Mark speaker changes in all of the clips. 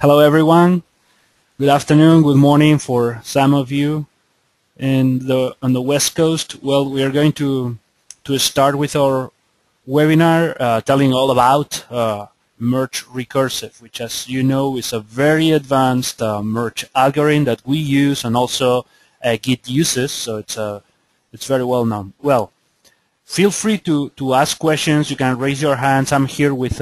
Speaker 1: Hello everyone. Good afternoon, good morning for some of you on the West Coast. Well, we are going to start with our webinar telling all about merge recursive, which, as you know, is a very advanced merge algorithm that we use and also Git uses. So it's very well known. Well, feel free to ask questions. You can raise your hands. I'm here with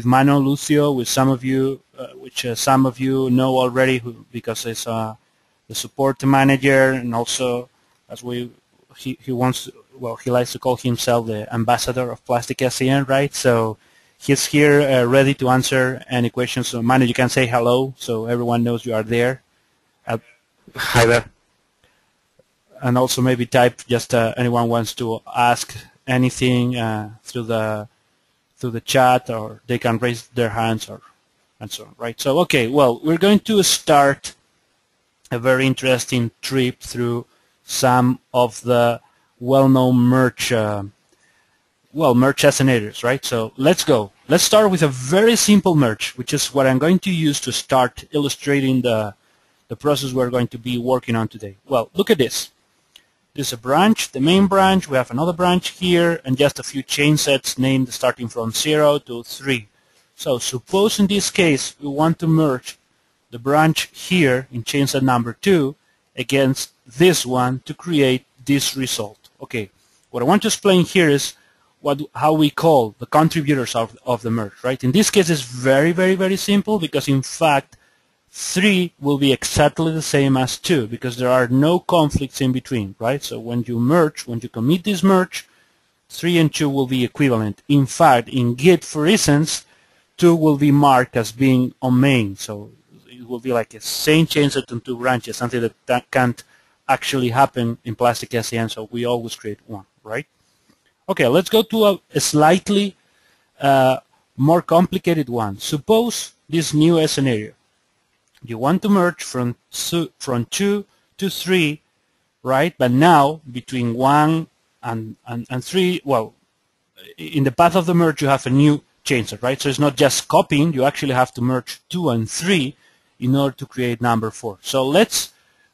Speaker 1: Mano Lucio, with some of you, which some of you know already, because it's the support manager, and also as he wants to, well, he likes to call himself the ambassador of Plastic SCM, right? So he's here ready to answer any questions. So Mano, you can say hello, so everyone knows you are there.
Speaker 2: Hi there.
Speaker 1: And also maybe type just anyone wants to ask anything through the chat, or they can raise their hands and so on, right? So, okay, well, we're going to start a very interesting trip through some of the well-known merge scenarios, right? So let's go. Let's start with a very simple merge, which is what I'm going to use to start illustrating the process we're going to be working on today. Well, look at this. This is a branch, the main branch. We have another branch here, and just a few chain sets named starting from 0 to 3. So suppose in this case we want to merge the branch here in chain set number 2 against this one to create this result. Okay, what I want to explain here is how we call the contributors of the merge, right? In this case it's very simple, because in fact 3 will be exactly the same as 2, because there are no conflicts in between, right? So when you commit this merge, 3 and 2 will be equivalent. In fact, in Git, for instance, 2 will be marked as being on main, so it will be like a same chain set on 2 branches, something that can't actually happen in Plastic SCM, so we always create 1, right? Okay, let's go to a slightly more complicated one. Suppose this new scenario. You want to merge from 2 to 3, right? But now between 1 and 3, well, in the path of the merge you have a new chain set, right? So it's not just copying, you actually have to merge 2 and 3 in order to create number 4. So let's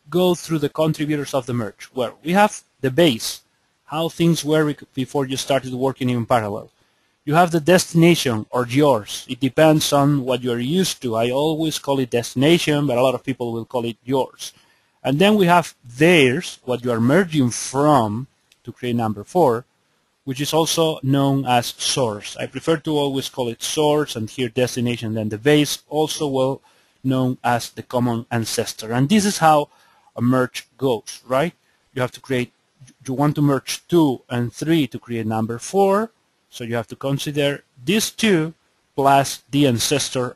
Speaker 1: go through the contributors of the merge. Well, we have the base, how things were before you started working in parallel. You have the destination, or yours. It depends on what you're used to. I always call it destination, but a lot of people will call it yours. And then we have theirs, what you are merging from to create number 4, which is also known as source. I prefer to always call it source, and here destination, then the base, also well known as the common ancestor. And this is how a merge goes, right? You want to merge 2 and 3 to create number 4. So you have to consider these 2 plus the ancestor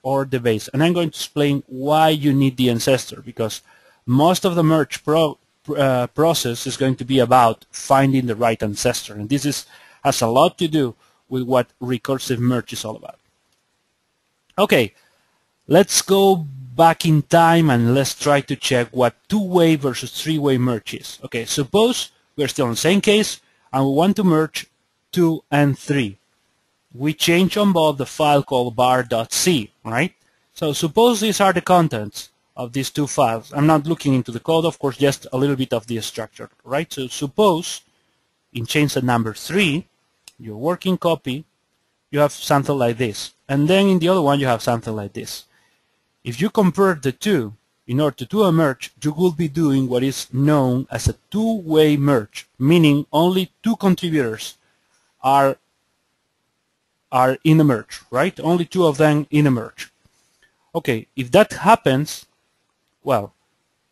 Speaker 1: or the base. And I'm going to explain why you need the ancestor, because most of the merge process is going to be about finding the right ancestor. And this has a lot to do with what recursive merge is all about. Okay, let's go back in time and let's try to check what 2-way versus 3-way merge is. Okay, suppose we're still in the same case and we want to merge 2 and 3. We change on both the file called bar.c, right? So suppose these are the contents of these 2 files. I'm not looking into the code, of course, just a little bit of the structure, right? So suppose in chain set number 3, your working copy, you have something like this. And then in the other one, you have something like this. If you compare the 2, in order to do a merge, you will be doing what is known as a 2-way merge, meaning only 2 contributors are in a merge, right? Only 2 of them in a merge. Okay, if that happens, well,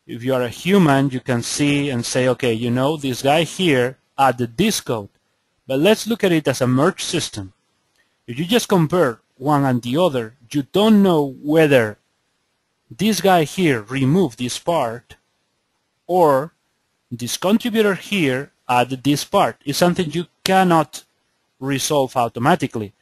Speaker 1: if you are a human, you can see and say, okay, you know, this guy here added this code. But let's look at it as a merge system. If you just compare one and the other, you don't know whether this guy here removed this part or this contributor here added this part. It's something you cannot resolve automatically.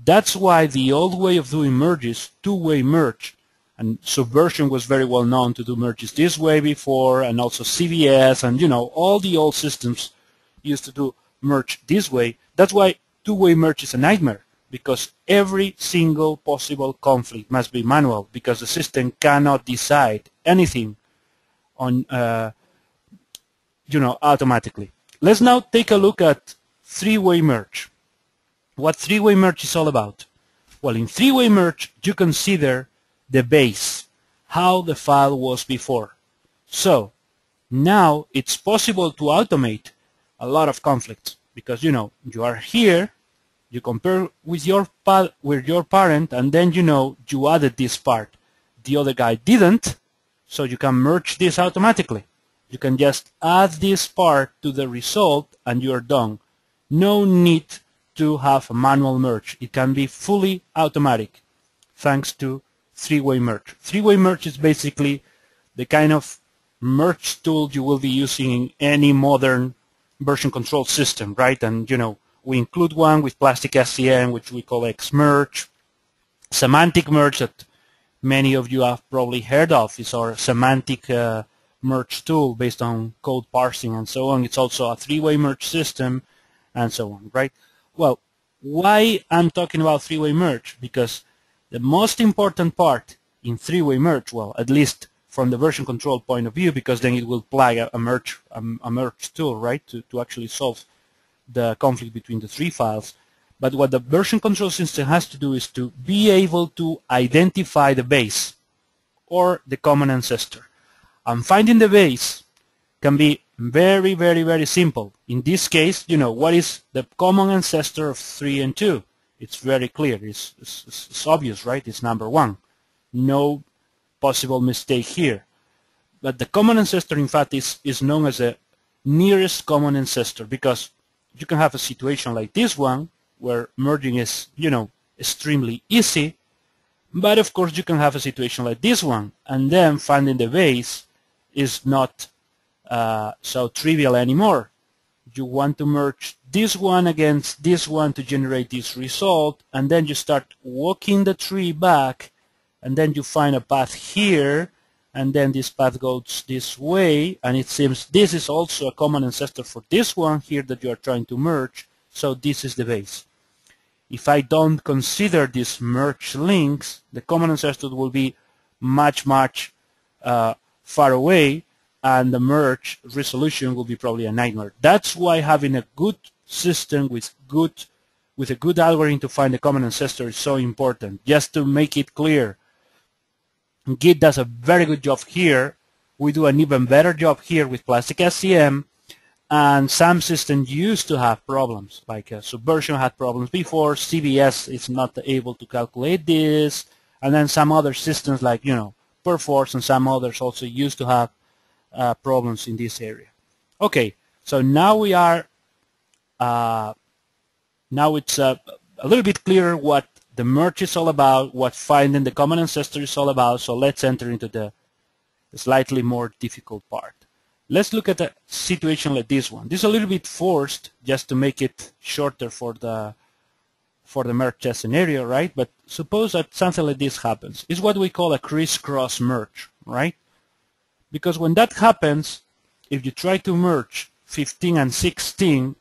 Speaker 1: That's why the old way of doing merges, 2-way merge, and Subversion was very well known to do merges this way before, and also CVS, and you know, all the old systems used to do merge this way. That's why 2-way merge is a nightmare, because every single possible conflict must be manual, because the system cannot decide anything on automatically. Let's now take a look at three-way merge. What three-way merge is all about? Well, in three-way merge, you consider the base, how the file was before. So now it's possible to automate a lot of conflicts, because you are here, you compare with your parent, and then you added this part. The other guy didn't, so you can merge this automatically. You can just add this part to the result and you're done. No need to have a manual merge. It can be fully automatic thanks to three-way merge. Three-way merge is basically the kind of merge tool you will be using in any modern version control system, right? And we include one with Plastic SCM, which we call Xmerge. Semantic merge, that many of you have probably heard of, is our semantic merge tool based on code parsing and so on. It's also a three-way merge system and so on, right? Well, why I'm talking about three-way merge? Because the most important part in three-way merge, well, at least from the version control point of view, because then it will plug a merge tool, right, to actually solve the conflict between the three files. But what the version control system has to do is to be able to identify the base or the common ancestor. And finding the base can be very, very, very simple. In this case, what is the common ancestor of 3 and 2? It's very clear. It's obvious, right? It's number 1. No possible mistake here. But the common ancestor, in fact, is known as the nearest common ancestor, because you can have a situation like this one where merging is, extremely easy. But of course, you can have a situation like this one, and then finding the base is not so trivial anymore. You want to merge this one against this one to generate this result, and then you start walking the tree back, and then you find a path here, and then this path goes this way, and it seems this is also a common ancestor for this one here that you are trying to merge, so this is the base. If I don't consider these merge links, the common ancestor will be much, much far away, and the merge resolution will be probably a nightmare. That's why having a good system with a good algorithm to find the common ancestor is so important. Just to make it clear, Git does a very good job here. We do an even better job here with Plastic SCM, and some systems used to have problems, like Subversion had problems before, CBS is not able to calculate this, and then some other systems like, Perforce and some others also used to have problems in this area. Okay, so now we are, now it's a little bit clearer what the merge is all about, what finding the common ancestor is all about, so let's enter into the slightly more difficult part. Let's look at a situation like this one. This is a little bit forced just to make it shorter for the merge test scenario, right? But suppose that something like this happens. It's what we call a crisscross merge, right? Because when that happens, if you try to merge 15 and 16,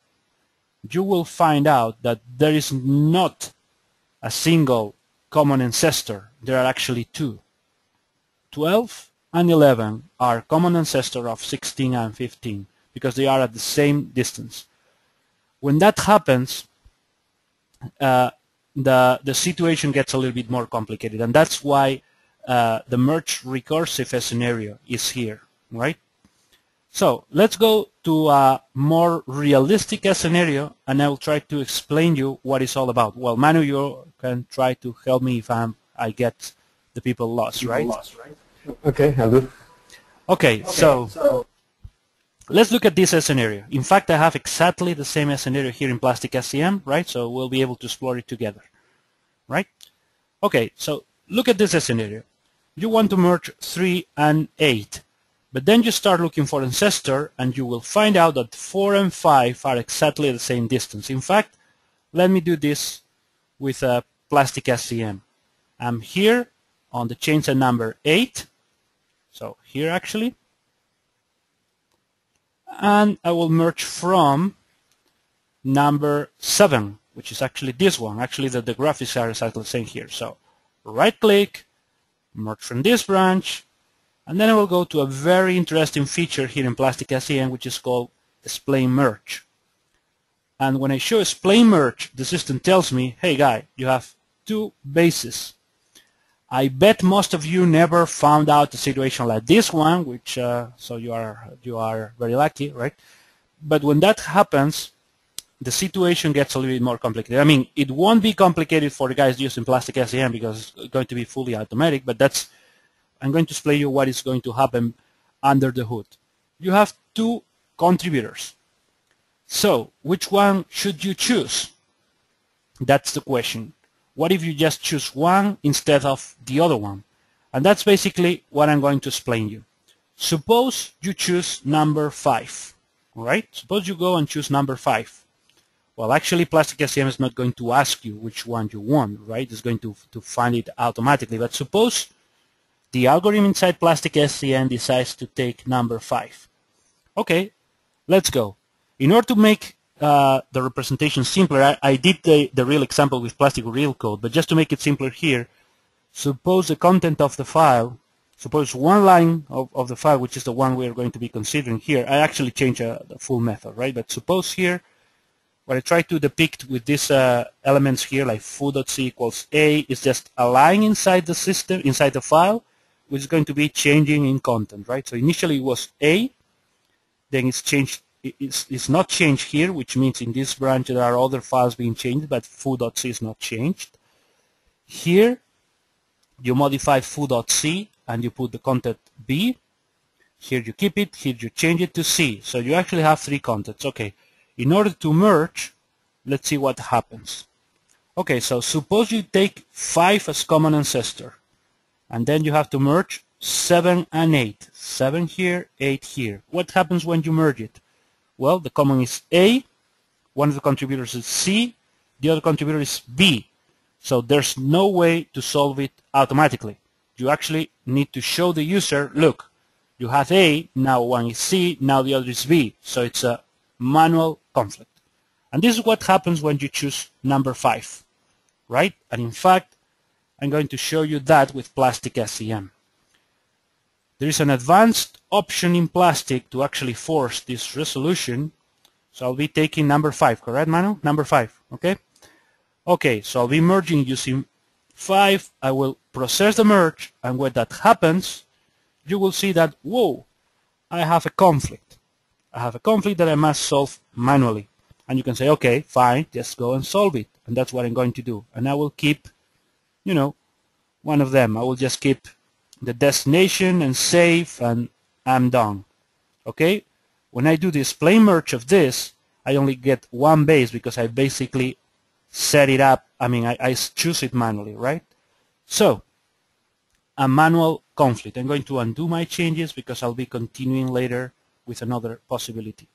Speaker 1: you will find out that there is not a single common ancestor. There are actually two. 12 and 11 are common ancestor of 16 and 15 because they are at the same distance. When that happens, the situation gets a little bit more complicated, and that's why the merge recursive scenario is here, right? So let's go to a more realistic scenario, and I will try to explain you what it's all about. Well, Manu, you can try to help me if I get the people lost, right?
Speaker 2: Okay, I'll do.
Speaker 1: Okay, so let's look at this scenario. In fact, I have exactly the same scenario here in Plastic SCM, right? So we'll be able to explore it together, right? Okay, so look at this scenario. You want to merge 3 and 8, but then you start looking for ancestor, and you will find out that 4 and 5 are exactly the same distance. In fact, let me do this with a Plastic SCM. I'm here on the chainsaw number 8, so here actually, and I will merge from number 7. which is actually this one. Actually, the graphics are exactly the same here. So right-click, merge from this branch, and then I will go to a very interesting feature here in Plastic SCM, which is called Explain Merge. And when I show Explain Merge, the system tells me, hey guy, you have two bases. I bet most of you never found out a situation like this one, which so you are very lucky, right? But when that happens, the situation gets a little bit more complicated. I mean, it won't be complicated for the guys using Plastic SCM because it's going to be fully automatic, but I'm going to explain you what is going to happen under the hood. You have two contributors. So, which one should you choose? That's the question. What if you just choose one instead of the other one? And that's basically what I'm going to explain you. Suppose you choose number 5, all right? Suppose you go and choose number 5. Well, actually, Plastic SCM is not going to ask you which one you want, right? It's going to find it automatically. But suppose the algorithm inside Plastic SCM decides to take number 5. Okay, let's go. In order to make the representation simpler, I did the real example with Plastic real code, but just to make it simpler here, suppose the content of the file, suppose one line of the file, which is the one we're going to be considering here. I actually changed the full method, right? But suppose here, what I try to depict with these elements here, like foo.c equals a, is just a line inside the system, inside the file, which is going to be changing in content, right? So initially it was a, then it's changed. It's not changed here, which means in this branch there are other files being changed, but foo.c is not changed. Here, you modify foo.c and you put the content b. Here you keep it, here you change it to c. So you actually have 3 contents. Okay, in order to merge, let's see what happens. Okay, so suppose you take 5 as common ancestor, and then you have to merge 7 and 8. 7 here, 8 here. What happens when you merge it? Well, the common is A, one of the contributors is C, the other contributor is B. So there's no way to solve it automatically. You actually need to show the user, look, you have A, now one is C, now the other is B. So it's a manual conflict. And this is what happens when you choose number 5, right? And in fact, I'm going to show you that with Plastic SCM. There is an advanced option in Plastic to actually force this resolution. So I'll be taking number 5, correct, Manu? Number 5, okay? Okay, so I'll be merging using 5. I will process the merge, and when that happens, you will see that, whoa, I have a conflict. I have a conflict that I must solve manually. And you can say, okay, fine, just go and solve it. And that's what I'm going to do. And I will keep, you know, one of them. I will just keep the destination and save, and I'm done. Okay? When I do the explain merge of this, I only get one base because I basically set it up. I mean, I choose it manually, right? So, a manual conflict. I'm going to undo my changes because I'll be continuing later with another possibility.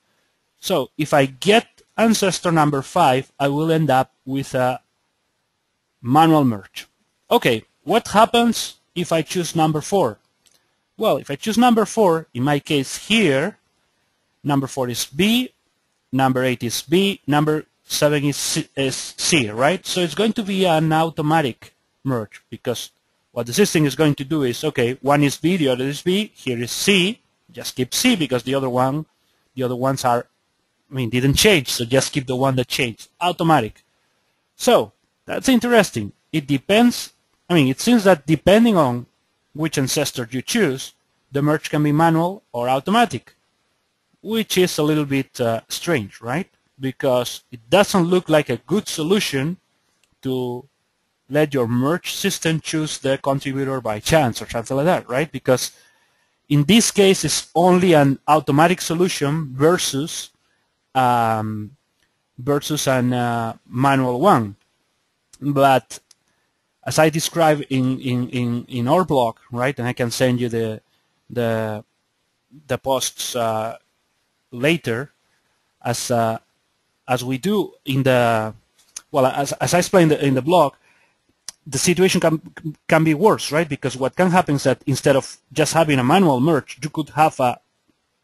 Speaker 1: So, if I get ancestor number 5, I will end up with a manual merge. Okay, what happens if I choose number 4? Well, if I choose number 4, in my case here, number 4 is B, number 8 is B, number 7 is C, right? So it's going to be an automatic merge because what the system is going to do is, okay, one is B, the other is B, here is C, just keep C because the other ones are, I mean, didn't change, so just keep the one that changed, automatic. So that's interesting. It depends. I mean, it seems that depending on which ancestor you choose, the merge can be manual or automatic, which is a little bit strange, right? Because it doesn't look like a good solution to let your merge system choose the contributor by chance or something like that, right? Because in this case, it's only an automatic solution versus an manual one. But as I described in our blog, right, and I can send you the posts later, as we do in the, well, as I explained in the blog, the situation can be worse, right? Because what can happen is that instead of just having a manual merge, you could have a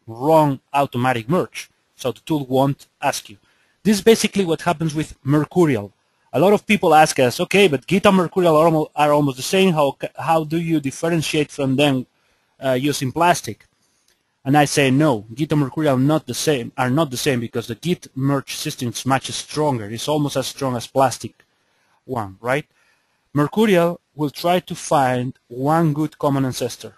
Speaker 1: wrong automatic merge, so the tool won't ask you. This is basically what happens with Mercurial. A lot of people ask us, okay, but Git and Mercurial are almost the same. How do you differentiate from them using Plastic? And I say no, Git and Mercurial are not the same because the Git merge system is much stronger. It's almost as strong as Plastic one, right? Mercurial will try to find one good common ancestor.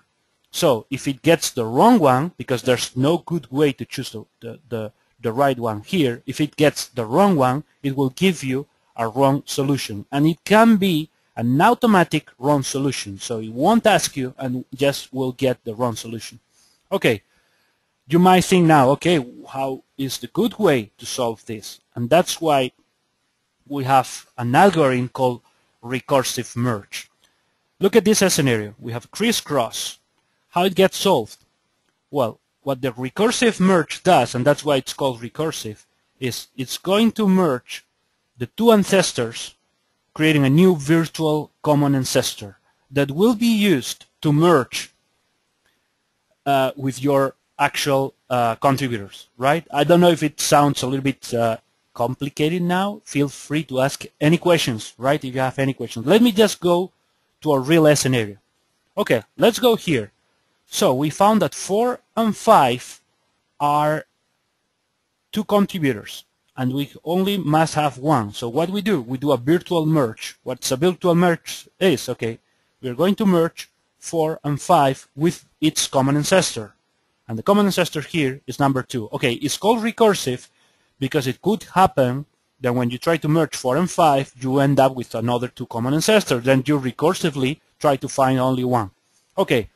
Speaker 1: So if it gets the wrong one, because there's no good way to choose the right one here, if it gets the wrong one, it will give you a wrong solution. And it can be an automatic wrong solution. So it won't ask you and just will get the wrong solution. Okay, you might think now, okay, how is the good way to solve this? And that's why we have an algorithm called recursive merge. Look at this scenario. We have crisscross. How it gets solved? Well, what the recursive merge does, and that's why it's called recursive, is it's going to merge the two ancestors, creating a new virtual common ancestor that will be used to merge with your actual contributors, right? I don't know if it sounds a little bit complicated now. Feel free to ask any questions, right? If you have any questions. Let me just go to a real scenario. Okay, let's go here. So we found that 4 and 5 are two contributors, and we only must have one. So what we do a virtual merge. What's a virtual merge is, okay, we're going to merge 4 and 5 with its common ancestor. And the common ancestor here is number 2. Okay, it's called recursive because it could happen that when you try to merge 4 and 5, you end up with another 2 common ancestors. Then you recursively try to find only one. Okay,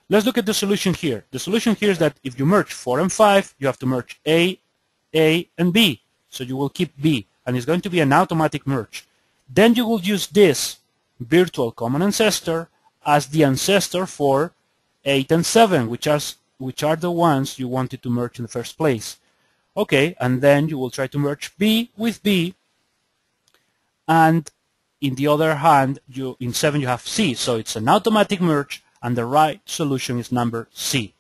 Speaker 1: let's look at the solution here. The solution here is that if you merge 4 and 5, you have to merge A, and B. So you will keep B, and it's going to be an automatic merge. Then you will use this virtual common ancestor as the ancestor for 8 and 7, which are the ones you wanted to merge in the first place. Okay, and then you will try to merge B with B, and in the other hand, in 7 you have C, so it's an automatic merge, and the right solution is number C.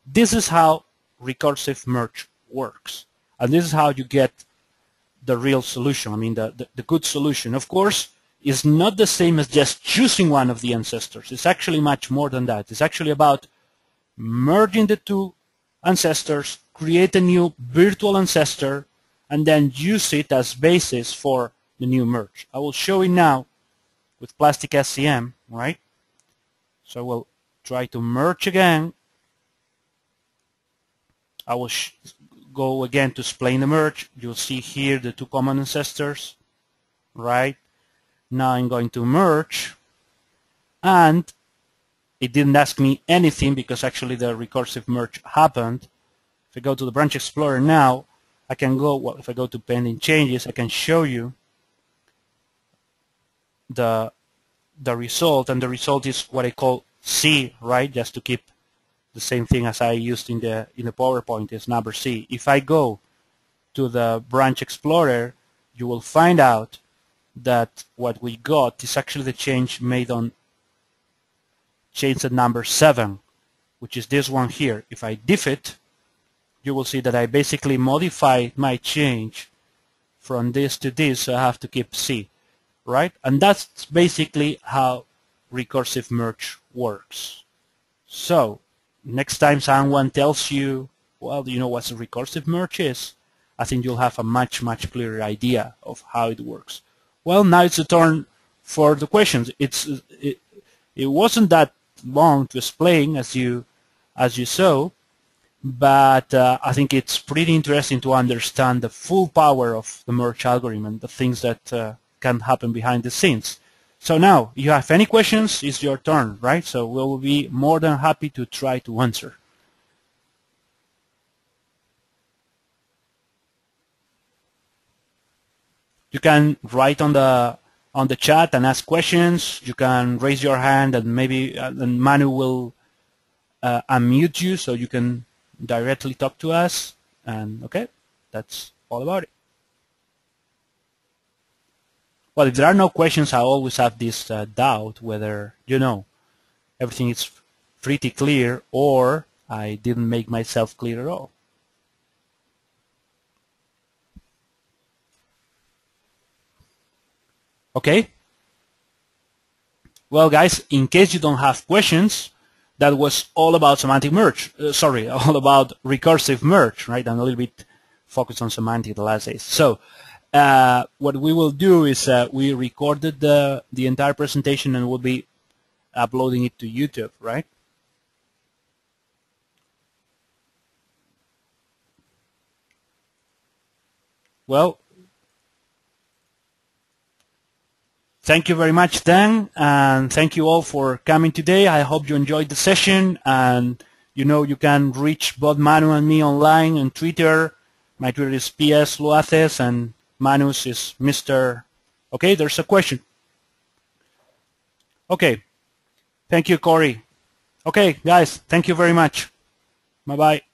Speaker 1: This is how recursive merge works, and this is how you get the real solution. I mean, the good solution. Of course, is not the same as just choosing one of the ancestors. It's actually much more than that. It's actually about merging the two ancestors, create a new virtual ancestor, and then use it as basis for the new merge. I will show it now with Plastic SCM, right? So I will try to merge again. I will go again to explain the merge. You'll see here the two common ancestors, right? Now I'm going to merge, and it didn't ask me anything because actually the recursive merge happened. If I go to the branch explorer now, I can go, well, if I go to pending changes, I can show you the result, and the result is what I call C, right? Just to keep the same thing as I used in the PowerPoint, is number C. If I go to the branch explorer, you will find out that what we got is actually the change made on change at number 7, which is this one here. If I diff it, you will see that I basically modified my change from this to this, so I have to keep C, right? And that's basically how recursive merge works. So next time someone tells you, well, do you know what a recursive merge is? I think you'll have a much clearer idea of how it works. Well, now it's the turn for the questions. It wasn't that long to explain, as you saw, but I think it's pretty interesting to understand the full power of the merge algorithm and the things that can happen behind the scenes. So now, if you have any questions, it's your turn, right? So we'll be more than happy to try to answer. You can write on the chat and ask questions. You can raise your hand, and maybe and Manu will unmute you so you can directly talk to us. And okay, that's all about it. Well, if there are no questions, I always have this doubt whether, you know, everything is pretty clear or I didn't make myself clear at all. Okay? Well, guys, in case you don't have questions, that was all about semantic merge. All about recursive merge, right? And a little bit focused on semantic the last days. So what we will do is we recorded the entire presentation and we'll be uploading it to YouTube, right? Well, thank you very much, Dan, and thank you all for coming today. I hope you enjoyed the session, and you know you can reach both Manu and me online on Twitter. My Twitter is PS Luaces, and Manu's is Mr. Okay, there's a question. Okay, thank you, Corey. Okay, guys, thank you very much. Bye-bye.